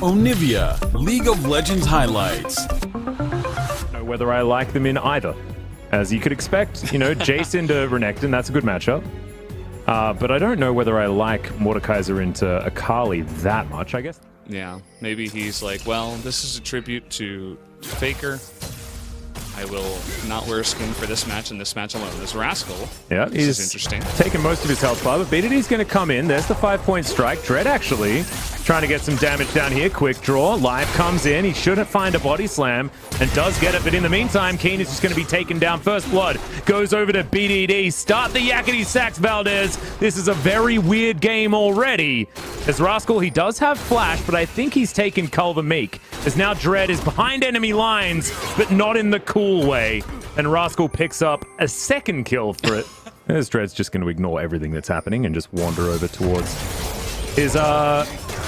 Onivia, League of Legends highlights. Know whether I like them in either. As you could expect, you know, Jace into Renekton, that's a good matchup. But I don't know whether I like Mordekaiser into Akali that much, I guess. Yeah, maybe he's like, well, this is a tribute to Faker. I will not wear a skin for this match and this match alone. This Rascal, yeah, this is he's interesting. Taking most of his health bar, but BDD's going to come in. There's the 5-point strike. Dread actually trying to get some damage down here. Quick draw. Live comes in. He shouldn't find a body slam and does get it. But in the meantime, Keen is just going to be taken down. First blood goes over to BDD. Start the yakety sax, Valdez. This is a very weird game already. As Rascal, he does have flash, but I think he's taken Culver Meek. As now Dread is behind enemy lines, but not in the cool way. And Rascal picks up a second kill for it. As Dread's just going to ignore everything that's happening and just wander over towards his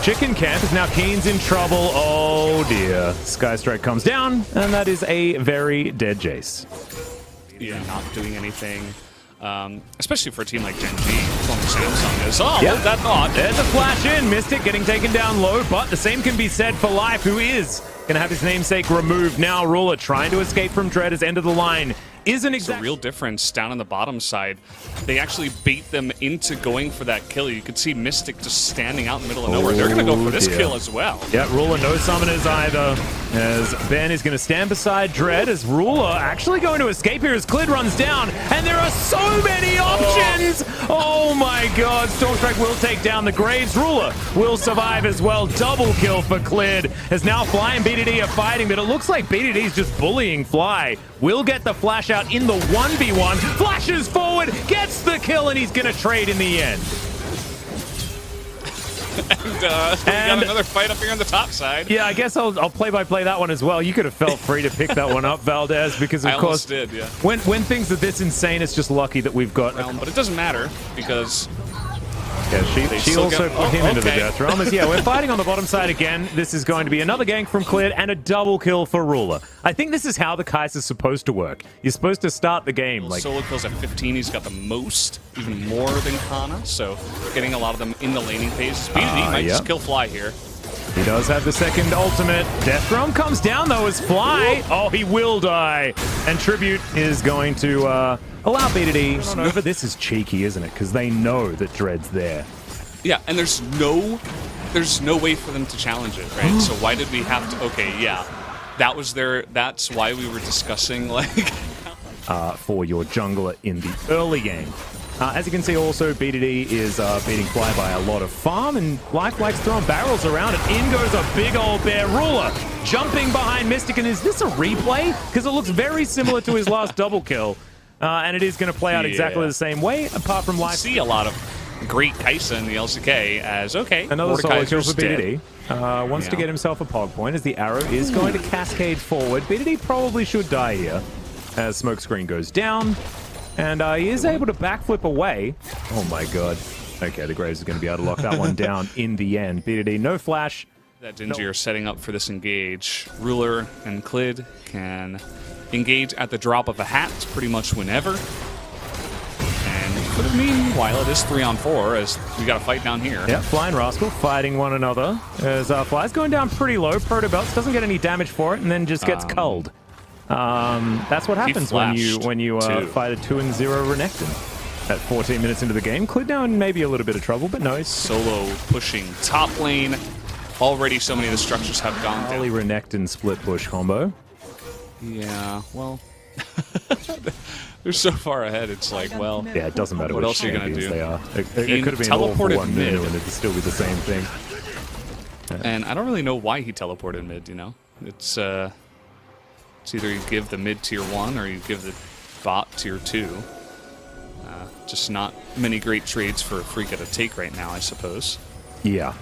chicken camp. As now Keen's in trouble. Oh dear. Skystrike comes down, and that is a very dead Jace. Yeah, not doing anything. Especially for a team like Gen G, former Samsung is. Oh, yep. That thought. There's a flash in. Mystic getting taken down low, but the same can be said for Life, who is going to have his namesake removed. Now Ruler trying to escape from Dread as end of the line. Isn't exactly a real difference down on the bottom side. They actually bait them into going for that kill. You could see Mystic just standing out in the middle of nowhere. They're going to go for this kill as well. Yeah, Ruler no summoners either. As Ben is going to stand beside Dread as Ruler actually going to escape here as Clid runs down. And there are so many options! Oh my god, Stormstrike will take down the Graves. Ruler will survive as well. Double kill for Clid. As now Fly and BDD are fighting, but it looks like BDD is just bullying Fly. Will get the flash out in the 1v1. Flashes forward, gets the kill, and he's going to trade in the end. We got another fight up here on the top side. Yeah, I guess I'll play-by-play that one as well. You could have felt free to pick that one up, Valdez, because of course, did, yeah. When things are this insane, it's just lucky that we've got. But it doesn't matter because. Yeah, she also put him into the death realm. Yeah, we're fighting on the bottom side again. This is going to be another gank from Clid and a double kill for Ruler. I think this is how the Kaiser's supposed to work. You're supposed to start the game like solo kills at 15. He's got the most, even more than Kana. So getting a lot of them in the laning phase. BDD might just kill Fly here. He does have the second ultimate. Death Realm comes down though as Fly. Oh, he will die. And Tribute is going to allow BDD over. This is cheeky, isn't it? Because they know that Dread's there. Yeah, and there's no way for them to challenge it, right? So why did we have to? Okay, yeah, that's why we were discussing like for your jungler in the early game. As you can see, also BDD is beating Fly by a lot of farm, and Life likes throwing barrels around, and in goes a big old bear. Ruler jumping behind Mystic, and is this a replay? Because it looks very similar to his last double kill, and it is going to play out exactly the same way, apart from Life. See a lot of great Kaisa in the LCK as, okay, another solo kill for BDD. Wants to get himself a pog point as the arrow is going to cascade forward. BDD probably should die here as Smokescreen goes down. And he is able to backflip away. Oh my god. Okay, the Graves is going to be able to lock that one down in the end. BDD, no flash. That Dingy are setting up for this engage. Ruler and Clid can engage at the drop of a hat pretty much whenever. And meanwhile, it is 3-on-4 as we got a fight down here. Yeah, Fly and Rascal fighting one another. As Fly's going down pretty low. Protobelts doesn't get any damage for it and then just gets culled. That's what happens when you fight a 2-0 Renekton at 14 minutes into the game. Clid down maybe a little bit of trouble, but no. Solo pushing top lane. Already so many of the structures have gone down. Renekton split push combo. Yeah, well, they're so far ahead. It's like, well, yeah, it doesn't matter what else are you gonna do. They are. It could have been teleported one mid, and it'd still be the same thing. And I don't really know why he teleported mid. You know, it's either you give the mid tier 1 or you give the bot tier 2. Just not many great trades for Afreeca to take right now, I suppose. Yeah.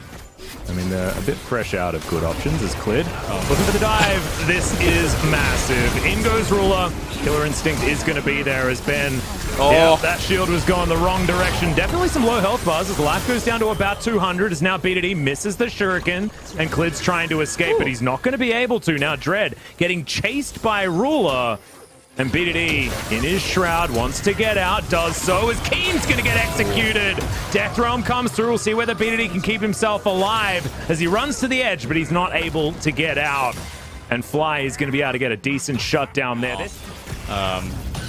I mean, they're a bit fresh out of good options as Clid. Looking for the dive. This is massive. In goes Ruler. Killer Instinct is going to be there as Ben. Yeah, that shield was going the wrong direction. Definitely some low health bars as life goes down to about 200 as now BDD misses the shuriken and Clid's trying to escape, but he's not going to be able to. Now Dread getting chased by Ruler. And BDD in his shroud wants to get out, does so as Keen's going to get executed. Death Realm comes through. We'll see whether BDD can keep himself alive as he runs to the edge, but he's not able to get out. And Fly is going to be able to get a decent shutdown there.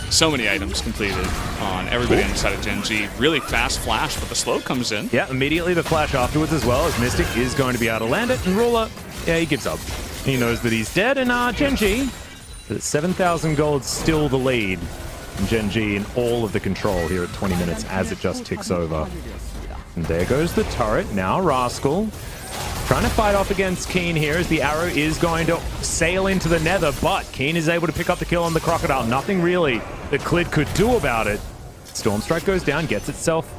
So many items completed on everybody inside of Gen G. Really fast flash, but the slow comes in. Yeah, immediately the flash afterwards as well, as Mystic is going to be able to land it. And Ruler, yeah, he gives up. He knows that he's dead. And Gen G, 7,000 gold, still the lead. And Gen G in all of the control here at 20 minutes as it just ticks over. And there goes the turret. Now Rascal trying to fight off against Keen here as the arrow is going to sail into the nether, but Keen is able to pick up the kill on the Crocodile. Nothing really that Clid could do about it. Stormstrike goes down, gets itself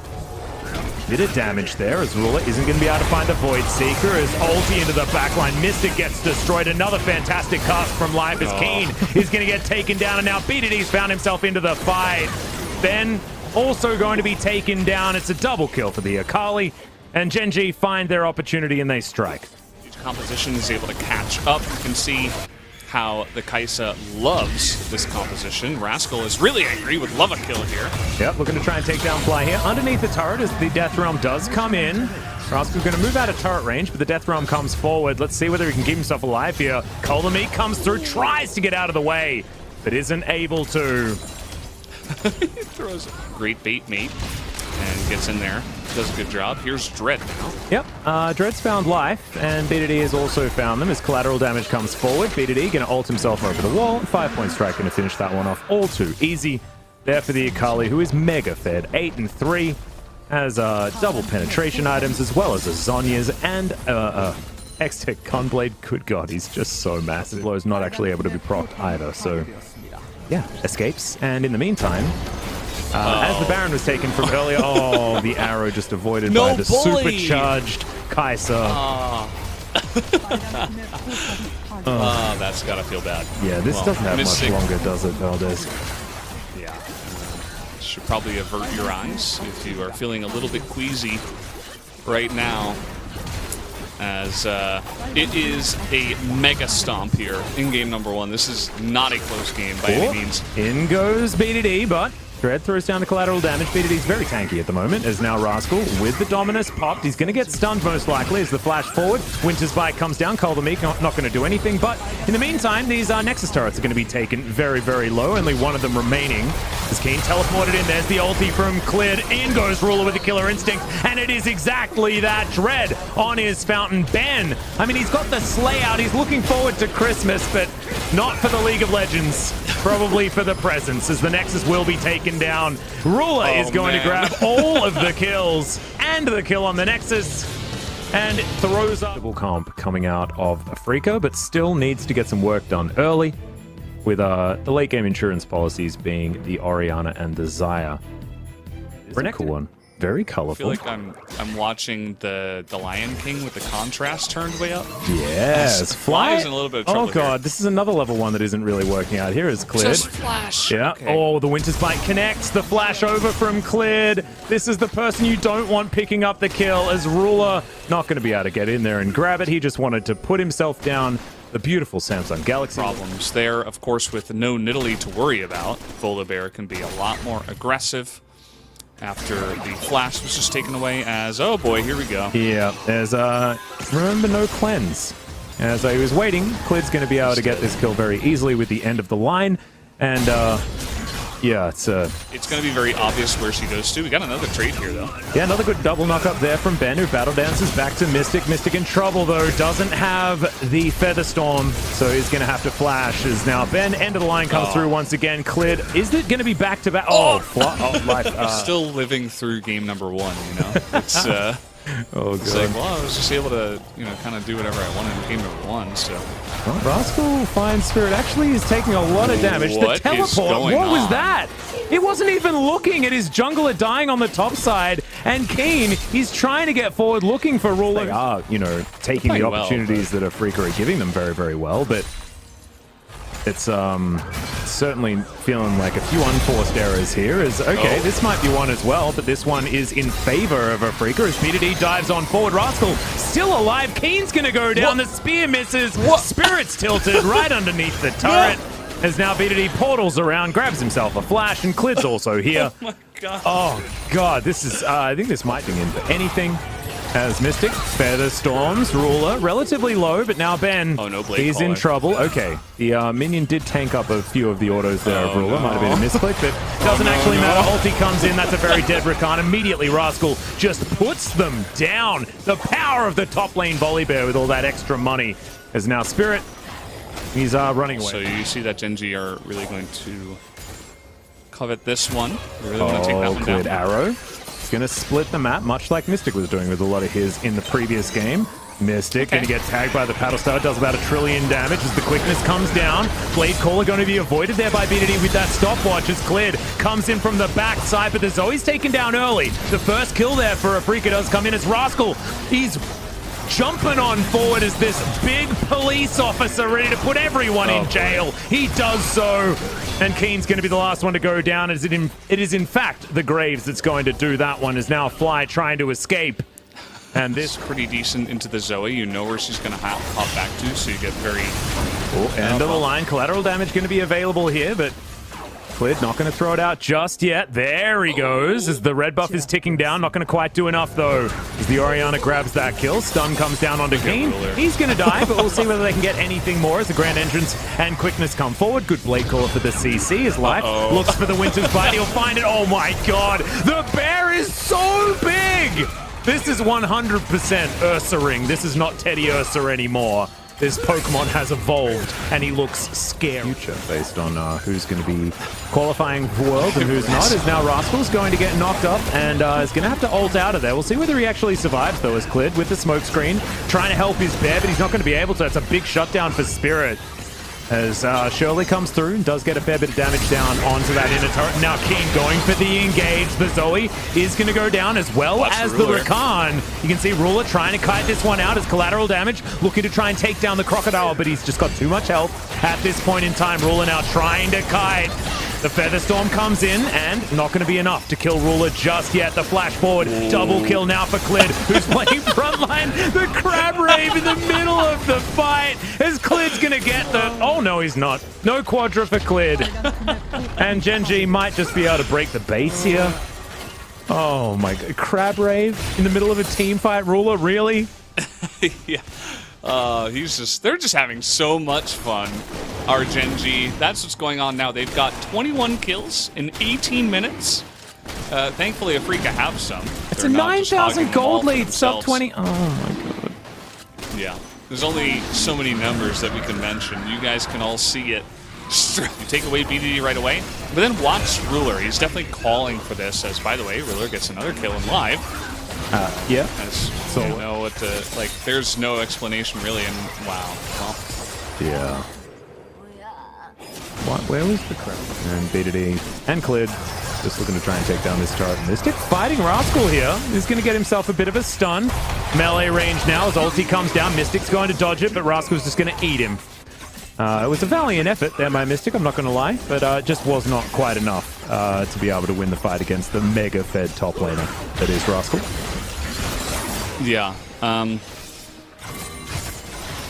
a bit of damage there as Ruler isn't going to be able to find the Void Seeker as ulti into the backline. Mystic gets destroyed. Another fantastic cast from Live as Keen is going to get taken down, and now BDD's found himself into the fight. Ben also going to be taken down. It's a double kill for the Akali. And Gen G find their opportunity and they strike. Each composition is able to catch up. You can see how the Kaisa loves this composition. Rascal is really angry, would love a kill here. Yep, looking to try and take down Fly here. Underneath the turret as the Death Realm does come in. Rascal's going to move out of turret range, but the Death Realm comes forward. Let's see whether he can keep himself alive here. Meat comes through, tries to get out of the way, but isn't able to. He throws great bait mate and gets in there. Does a good job. Here's Dread now. Yep, Dread's found life, and BDD has also found them as collateral damage comes forward. BDD going to ult himself over the wall. 5-point strike going to finish that one off all too easy. There for the Akali, who is mega fed. 8 and 3. Has double penetration items as well as a Zhonya's and X-Tech Gunblade. Good God, he's just so massive. Blow's not actually able to be procced either, so yeah, escapes. And in the meantime, as the Baron was taken from earlier, the arrow just avoided by the supercharged Kaisa. That's gotta feel bad. Yeah, this doesn't have much longer, does it, Valdez? Yeah. Should probably avert your eyes if you are feeling a little bit queasy right now, as it is a mega stomp here in game number 1. This is not a close game by any means. In goes BDD, but Dread throws down the collateral damage. BDD's very tanky at the moment, as now Rascal with the Dominus popped. He's going to get stunned most likely as the flash forward. Winter's Bite comes down. Meek not going to do anything, but in the meantime, these Nexus turrets are going to be taken very, very low. Only one of them remaining. As Keen teleported in, there's the ulti from Clid. In goes Ruler with the Killer Instinct, and it is exactly that. Dread on his fountain. Ben, I mean, he's got the Slay out. He's looking forward to Christmas, but not for the League of Legends. Probably for the presence, as the Nexus will be taken down. Ruler is going to grab all of the kills and the kill on the Nexus and throws up. Double comp coming out of Afreeca, but still needs to get some work done early with the late game insurance policies being the Orianna and the Xayah. It's a cool one. Very colorful. I feel like I'm watching the Lion King with the contrast turned way up. Yes. Fly is in a little bit of trouble. Oh god, here. This is another level 1 that isn't really working out. Here is Clid. Just flash. Yeah. Okay. Oh, the Winter's Bite connects. The flash over from Clid. This is the person you don't want picking up the kill, as Ruler not going to be able to get in there and grab it. He just wanted to put himself down. The beautiful Samsung Galaxy. Problems there, of course, with no Nidalee to worry about. Volibear can be a lot more aggressive after the flash was just taken away, as, oh boy, here we go. Yeah, there's, remember, no cleanse. As he was waiting, Clid's going to be able to get this kill very easily with the end of the line. And, yeah, it's going to be very obvious where she goes to. We got another trade here, though. Yeah, another good double knock up there from Ben, who battle dances back to Mystic. Mystic in trouble, though. Doesn't have the Feather Storm, so he's going to have to flash. As now Ben, end of the line, comes through once again. Clid, is it going to be back-to-back? Life. Still living through game number 1, you know? It's, oh, it's like, well, I was just able to, you know, kind of do whatever I wanted in game number 1, so. Well, Rascal Fine Spirit actually is taking a lot of damage. What the teleport, what was on? that? It wasn't even looking at his jungler dying on the top side, and Keen, he's trying to get forward looking for Ruler. They are, you know, taking the opportunities that Afreeca are giving them very, very well, but it's certainly feeling like a few unforced errors here. Is okay, this might be one as well, but this one is in favor of Afreeca as BDD dives on forward. Rascal still alive. Keen's gonna go down. The spear misses. Spirit's tilted right underneath the turret. as now BDD portals around, grabs himself a flash, and Clid's also here. Oh my god. Oh god, this is, I think this might be in for anything. As Mystic, Feather Storms, Ruler, relatively low, but now Ben, oh, no blade he's in trouble. Okay, the minion did tank up a few of the autos there of Ruler. Might have been a misclick, but doesn't actually matter. Ulti comes in, that's a very dead Rakan. Immediately, Rascal just puts them down. The power of the top lane Volibear with all that extra money. As now Spirit, he's running away. So you see that Genji are really going to covet this one. They really want to take that one down. Good arrow. Gonna split the map, much like Mystic was doing with a lot of his in the previous game. Mystic gonna get tagged by the Paddle Star, does about 1 trillion damage as the quickness comes down. Blade Caller going to be avoided there by BDD with that stopwatch as Clid comes in from the backside, but the Zoe's taken down early. The first kill there for Afreeca does come in as Rascal. He's jumping on forward as this big police officer ready to put everyone in jail. He does so. And Keen's going to be the last one to go down. As it is in fact the Graves that's going to do that one. Is now Fly trying to escape. And this pretty decent into the Zoe. You know where she's going to hop back to, so you get very... end of the line. Collateral damage going to be available here, but Clid not going to throw it out just yet. There he goes as the red buff is ticking down. Not going to quite do enough though as the Orianna grabs that kill. Stun comes down onto Keen. He's going to die, but we'll see whether they can get anything more as the Grand Entrance and Quickness come forward. Good Blade Caller for the CC. His life looks for the Winter's Bite. He'll find it. Oh my god. The bear is so big. This is 100% Ursaring. This is not Teddy Ursa anymore. This Pokemon has evolved, and he looks scary. Future based on who's going to be qualifying for Worlds and who's not. Is now Rascal's going to get knocked up and is going to have to ult out of there. We'll see whether he actually survives, though, as Clid with the smoke screen, trying to help his bear, but he's not going to be able to. It's a big shutdown for Spirit. As Shirley comes through and does get a fair bit of damage down onto that inner turret. Now Keen going for the engage. The Zoe is going to go down as well as the Rakan. You can see Ruler trying to kite this one out as collateral damage, looking to try and take down the Crocodile, but he's just got too much health at this point in time. Ruler now trying to kite. The Featherstorm comes in and not going to be enough to kill Ruler just yet. The flash forward, double kill now for Clid, who's playing frontline. The Crab Rave in the middle of the fight as Clid's going to get the... Oh, no, he's not. No Quadra for Clid. And Genji might just be able to break the base here. Oh, my God. Crab Rave in the middle of a team fight. Ruler, really? Yeah. They're just having so much fun. Our Genji, that's what's going on now. They've got 21 kills in 18 minutes. Thankfully, Afreeca have some. It's a 9,000 gold lead, sub 20. Oh my god. Yeah, there's only so many numbers that we can mention. You guys can all see it. You take away BDD right away, but then watch Ruler. He's definitely calling for this. As by the way, Ruler gets another kill in live. Yeah. So you know what to, like, there's no explanation really, and wow. Well. Yeah. What? Where was the crowd? And BDD and Clid just looking to try and take down this turret. Mystic fighting Rascal here. He's going to get himself a bit of a stun. Melee range now as ulti comes down. Mystic's going to dodge it, but Rascal's just going to eat him. It was a valiant effort there by Mystic, I'm not going to lie, but it just was not quite enough to be able to win the fight against the mega-fed top laner that is Rascal. Yeah.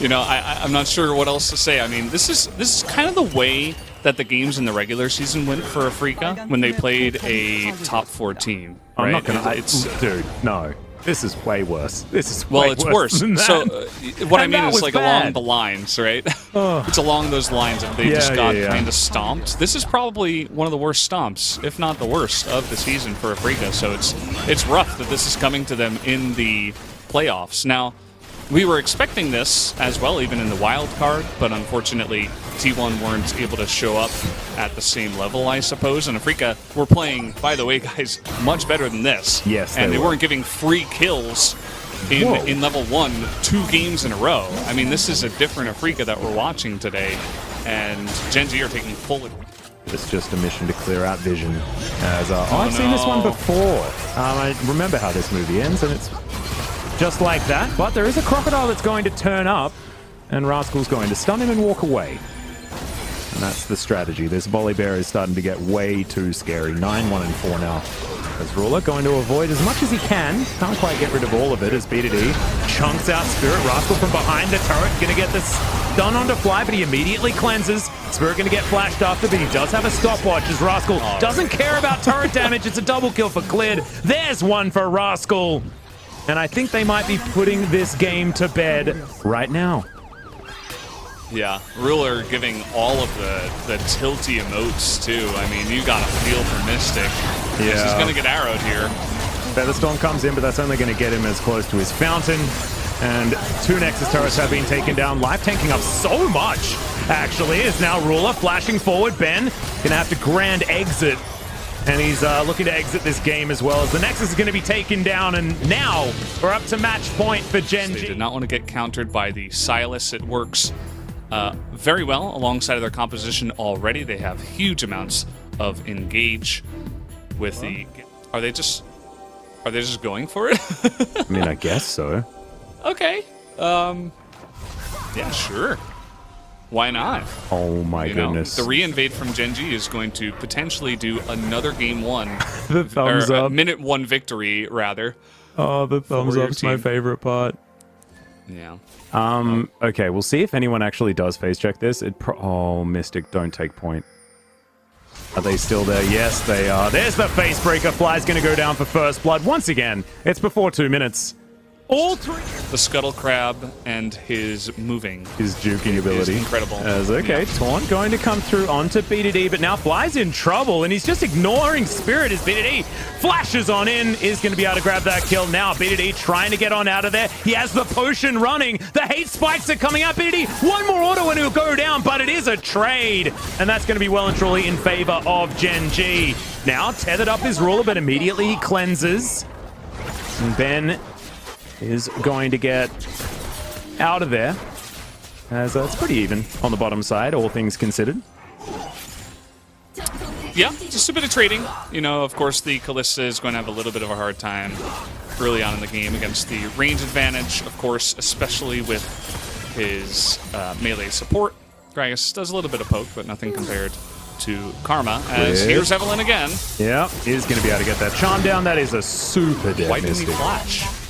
You know, I'm not sure what else to say. I mean, this is kind of the way that the games in the regular season went for Afreeca when they played a top 4 team. Right? I'm not gonna. Dude, no. This is way worse. This is way well, it's worse. Than that. So what I mean is like along the lines, right? It's along those lines. If they just got kind of stomped. This is probably one of the worst stomps, if not the worst, of the season for Afreeca. So it's rough that this is coming to them in the playoffs. Now, we were expecting this as well, even in the wild card, but unfortunately, T1 weren't able to show up at the same level, I suppose. And Afreeca were playing, by the way, guys, much better than this. Yes, and they weren't giving free kills in level 1 2 games in a row. I mean, this is a different Afreeca that we're watching today, and Genji are taking full. It's just a mission to clear out Vision. As I've seen this one before. I remember how this movie ends, and it's just like that. But there is a Crocodile that's going to turn up, and Rascal's going to stun him and walk away. And that's the strategy. This Volibear is starting to get way too scary. 9-1-4 now. As Ruler going to avoid as much as he can. Can't quite get rid of all of it as BDD chunks out Spirit. Rascal from behind the turret. Gonna get this stun onto Fly, but he immediately cleanses. Spirit going to get flashed after, but he does have a stopwatch as Rascal doesn't care about turret damage. It's a double kill for Clid. There's one for Rascal. And I think they might be putting this game to bed right now. Yeah, Ruler giving all of the tilty emotes too. I mean, you got a feel for Mystic. Yeah. He's going to get arrowed here. Featherstorm comes in, but that's only going to get him as close to his fountain. And 2 Nexus turrets have been taken down. Life tanking up so much, actually, is now Ruler flashing forward. Ben going to have to grand exit. And he's looking to exit this game as well, as the Nexus is going to be taken down. And now we're up to match point for Gen G. They did not want to get countered by the Silas. It works very well alongside of their composition already. They have huge amounts of engage with the... Are they just going for it? I mean, I guess so. Okay. Yeah, sure. Why not? Oh my goodness. The re-invade from Gen G is going to potentially do another game 1. The thumbs up. Minute 1 victory, rather. Oh, the thumbs up's my favorite part. Yeah. Okay, we'll see if anyone actually does face check this. Oh, Mystic, don't take point. Are they still there? Yes, they are. There's the face breaker. Fly's going to go down for first blood once again. It's before 2 minutes. All 3. The Scuttle Crab and his moving. His juking ability. Is incredible. Okay, yeah. Taunt going to come through onto BDD, but now Fly's in trouble, and he's just ignoring Spirit as BDD flashes on in, is going to be able to grab that kill. Now BDD trying to get on out of there. He has the potion running. The hate spikes are coming out. BDD, one more auto and he'll go down, but it is a trade, and that's going to be well and truly in favor of Gen G. Now tethered up his Ruler, but immediately he cleanses. And Ben is going to get out of there, as it's pretty even on the bottom side, all things considered. Yeah, just a bit of trading. You know, of course, the Kalista is going to have a little bit of a hard time early on in the game against the range advantage, of course, especially with his melee support. Gragas does a little bit of poke, but nothing compared to Karma, as here's Evelyn again. Yeah, is going to be able to get that charm down. That is a super dead Why didn't he Mystic. flash?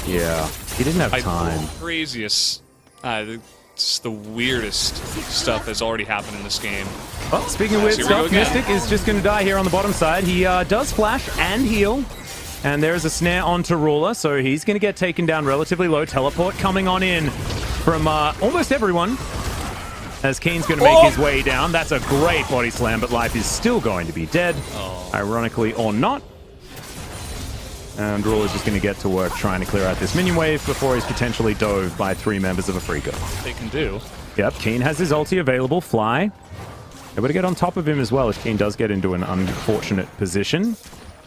Yeah, he didn't have time. The craziest, just the weirdest stuff has already happened in this game. Well, speaking of weird stuff, Mystic is just going to die here on the bottom side. He does flash and heal. And there's a snare onto Ruler, so he's going to get taken down relatively low. Teleport coming on in from almost everyone, as Keen's going to make his way down. That's a great body slam, but Life is still going to be dead, ironically or not. And Ruler's just going to get to work trying to clear out this minion wave before he's potentially dove by 3 members of Afreeca. They can do. Yep, Keen has his ulti available. Fly able to get on top of him as well if Keen does get into an unfortunate position.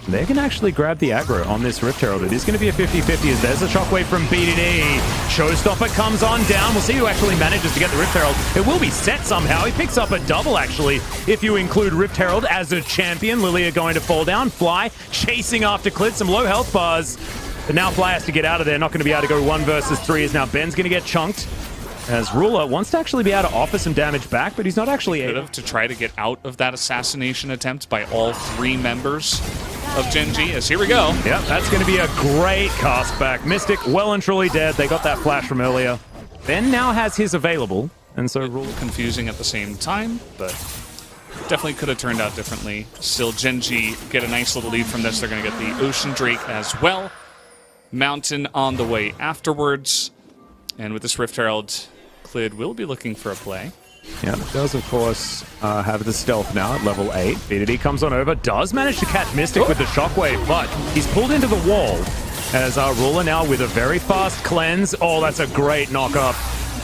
They can actually grab the aggro on this Rift Herald. It is going to be a 50-50 as there's a shockwave from BDD. Showstopper comes on down. We'll see who actually manages to get the Rift Herald. It will be set somehow. He picks up a double, actually, if you include Rift Herald as a champion. Lilia going to fall down. Fly chasing after Clid. Some low health bars. But now Fly has to get out of there. Not going to be able to go 1 versus 3 as now Ben's going to get chunked. As Ruler wants to actually be able to offer some damage back, but he's not actually able to try to get out of that assassination attempt by all 3 members of Gen G. As here we go. Yep, that's going to be a great cast back. Mystic well and truly dead. They got that flash from earlier. Ben now has his available, and so Ruler confusing at the same time, but definitely could have turned out differently. Still, Gen G get a nice little lead from this. They're going to get the Ocean Drake as well. Mountain on the way afterwards. And with this Rift Herald, Clid will be looking for a play. Yeah, does of course have the stealth now at level 8. BDD comes on over, does manage to catch Mystic with the shockwave, but he's pulled into the wall as our Ruler now with a very fast cleanse. Oh, that's a great knock-up.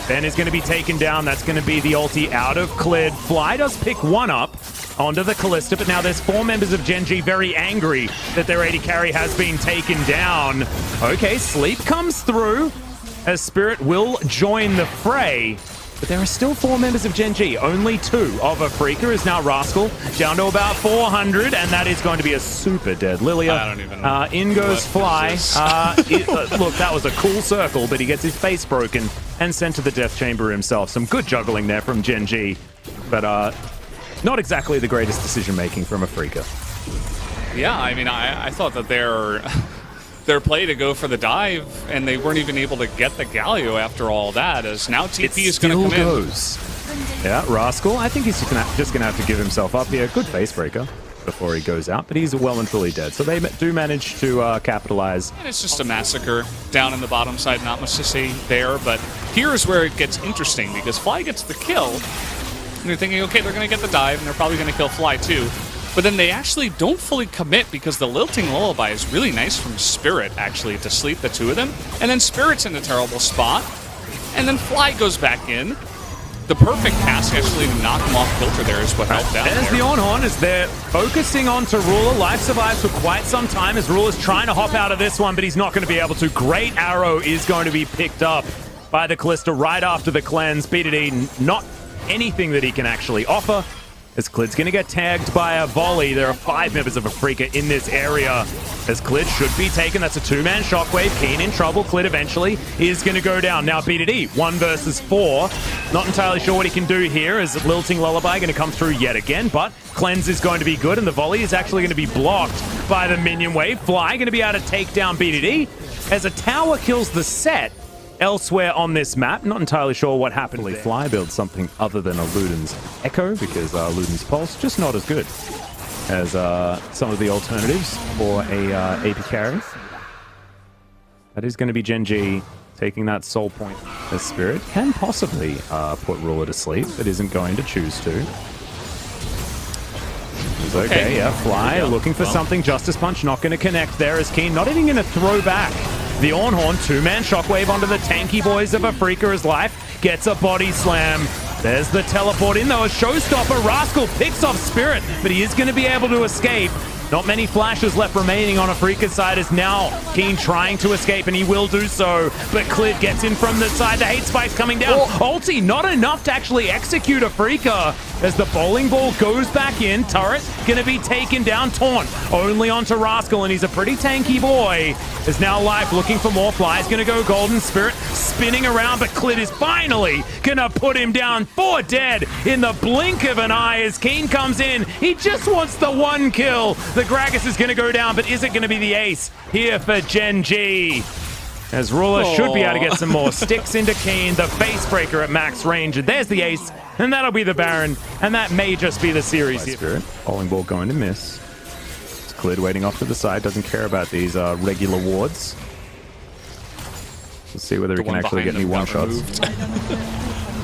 Ben is going to be taken down. That's going to be the ulti out of Clid. Fly does pick 1 up onto the Kalista, but now there's 4 members of Gen G very angry that their AD carry has been taken down. Okay, Sleep comes through as Spirit will join the fray. But there are still 4 members of Gen G. Only 2 of Afreeca is now Rascal, down to about 400, and that is going to be a super dead Lilia. I don't even know. In goes Fly. Look, that was a cool circle, but he gets his face broken and sent to the death chamber himself. Some good juggling there from Gen G, but not exactly the greatest decision-making from Afreeca. Yeah, I mean, I thought that their their play to go for the dive, and they weren't even able to get the Galio after all that, as now TP is going to come goes. Yeah, Rascal, I think he's just going to have to give himself up here. Good face breaker before he goes out, but he's well and truly dead. So they do manage to capitalize. And it's just a massacre down in the bottom side, not much to say there, but here's where it gets interesting, because Fly gets the kill, and you're thinking, okay, they're going to get the dive, and they're probably going to kill Fly too. But then they actually don't fully commit, because the Lilting Lullaby is really nice from Spirit, actually, to sleep the two of them. And then Spirit's in a terrible spot, and then Fly goes back in. The perfect cast actually to knock him off filter there is what helped out. There's the on-horn as they're focusing on to Ruler. Life survives for quite some time as Ruler's trying to hop out of this one, but he's not going to be able to. Great arrow is going to be picked up by the Callista right after the cleanse. BDD, not anything that he can actually offer. As Clid's going to get tagged by a volley. There are 5 members of Afreeca in this area. As Clid should be taken. That's a 2-man shockwave. Keen in trouble. Clid eventually is going to go down. Now BDD, 1 versus 4. Not entirely sure what he can do here. As Lilting Lullaby going to come through yet again. But cleanse is going to be good. And the volley is actually going to be blocked by the minion wave. Fly going to be able to take down BDD. As a tower kills the set elsewhere on this map. Not entirely sure what happened. Fly builds something other than a Luden's Echo, because Luden's Pulse just not as good as some of the alternatives for a AP carry. That is going to be Gen G taking that soul point. The Spirit can possibly put Ruler to sleep, but isn't going to choose to. It's okay, yeah, Fly looking for something. Justice Punch not going to connect there as Keen not even going to throw back the Ornhorn. 2-man shockwave onto the tanky boys of Afreeca as Life gets a body slam. There's the teleport in though. A showstopper. Rascal picks off Spirit, but he is going to be able to escape. Not many flashes left remaining on Afreeca's side as now Keen trying to escape, and he will do so. But Clid gets in from the side. The hate spike's coming down. Ulti not enough to actually execute Afreeca as the bowling ball goes back in. Turret going to be taken down. Taunt only onto Rascal, and he's a pretty tanky boy. Is now Life looking for more. Flies going to go golden. Spirit spinning around, but Clid is finally going to put him down. 4 dead in the blink of an eye as Keen comes in. He just wants the 1 kill. The Gragas is going to go down, but is it going to be the ace here for Gen G? As Ruler should be able to get some more sticks into Keen. The face breaker at max range. And there's the ace, and that'll be the Baron. And that may just be the series here. Spirit, bowling ball going to miss. It's Clid waiting off to the side. Doesn't care about these regular wards. Let's see whether he can actually get any one-shots.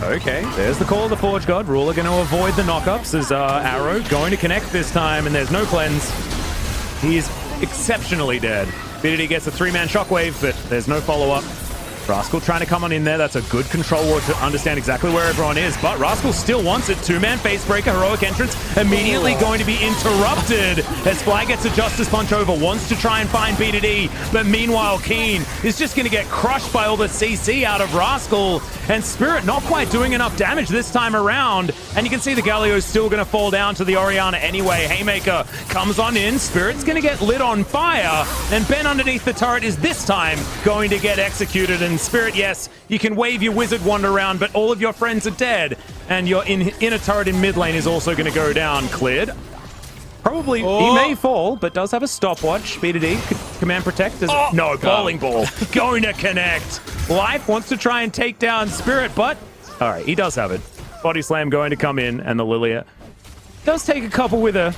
Okay, there's the call of the Forge God. Ruler going to avoid the knockups as Arrow going to connect this time, and there's no cleanse. He's exceptionally dead. BDD gets a 3-man shockwave, but there's no follow-up. Rascal trying to come on in there. That's a good control ward to understand exactly where everyone is, but Rascal still wants it. 2-man facebreaker, heroic entrance, immediately going to be interrupted as Fly gets a Justice Punch over, wants to try and find BDD, but meanwhile Keen is just going to get crushed by all the CC out of Rascal, and Spirit not quite doing enough damage this time around, and you can see the Galio is still going to fall down to the Orianna anyway. Haymaker comes on in, Spirit's going to get lit on fire, and Ben underneath the turret is this time going to get executed. And Spirit, yes, you can wave your Wizard Wand around, but all of your friends are dead, and your inner turret in mid lane is also going to go down. Cleared. Probably, he may fall, but does have a stopwatch. BDD, command protect. No, bowling ball going to connect. Life wants to try and take down Spirit, but all right, he does have it. Body slam going to come in, and the Lilia does take a couple with her,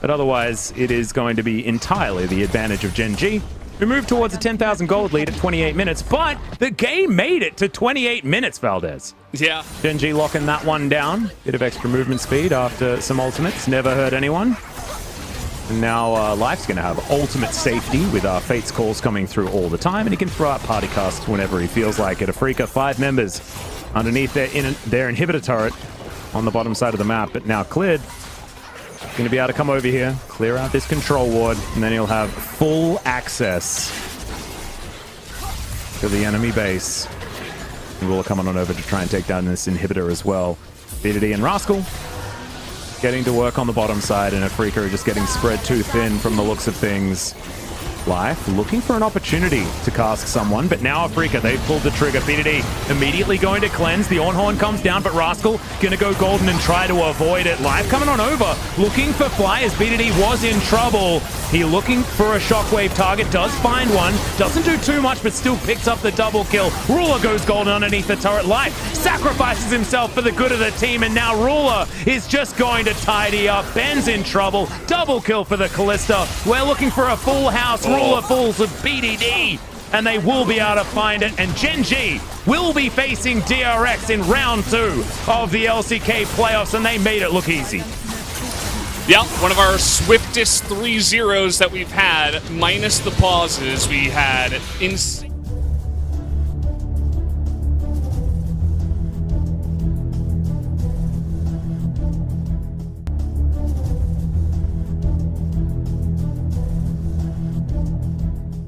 but otherwise it is going to be entirely the advantage of Gen G. We move towards a 10,000 gold lead at 28 minutes, but the game made it to 28 minutes, Valdez. Yeah. Gen G locking that one down. Bit of extra movement speed after some ultimates. Never hurt anyone. And now Life's going to have ultimate safety with Fate's calls coming through all the time, and he can throw out party casts whenever he feels like it. Afreeca, 5 members underneath their inhibitor turret on the bottom side of the map, but now cleared. Going to be able to come over here, clear out this control ward, and then he'll have full access to the enemy base. And Ruler coming on over to try and take down this inhibitor as well. BDD and Rascal getting to work on the bottom side, and Afreeca are just getting spread too thin from the looks of things. Life looking for an opportunity to cast someone, but now Afreeca, they've pulled the trigger. BDD immediately going to cleanse. The Ornhorn comes down, but Rascal going to go golden and try to avoid it. Life coming on over, looking for Fly as BDD was in trouble. He looking for a shockwave target, does find one, doesn't do too much, but still picks up the double kill. Ruler goes golden underneath the turret. Life sacrifices himself for the good of the team, and now Ruler is just going to tidy up. Ben's in trouble. Double kill for the Callista. We're looking for a full house. Ruler falls with BDD, and they will be able to find it. And Gen G will be facing DRX in round 2 of the LCK playoffs, and they made it look easy. Yeah, one of our swiftest 3-0s that we've had, minus the pauses. We had